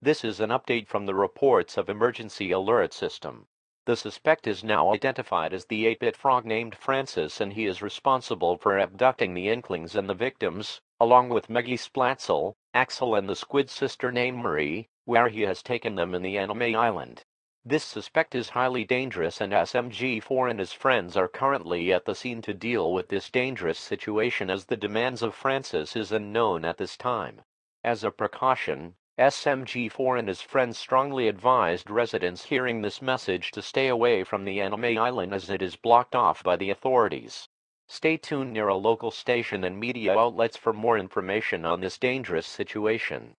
This is an update from the reports of emergency alert system. The suspect is now identified as the 8-bit frog named Francis, and he is responsible for abducting the Inklings and the victims, along with Meggie Splatzel, Axel and the squid sister named Marie, where he has taken them in the anime island. This suspect is highly dangerous, and SMG4 and his friends are currently at the scene to deal with this dangerous situation, as the demands of Francis is unknown at this time. As a precaution, SMG4 and his friends strongly advised residents hearing this message to stay away from the anime island, as it is blocked off by the authorities. Stay tuned near a local station and media outlets for more information on this dangerous situation.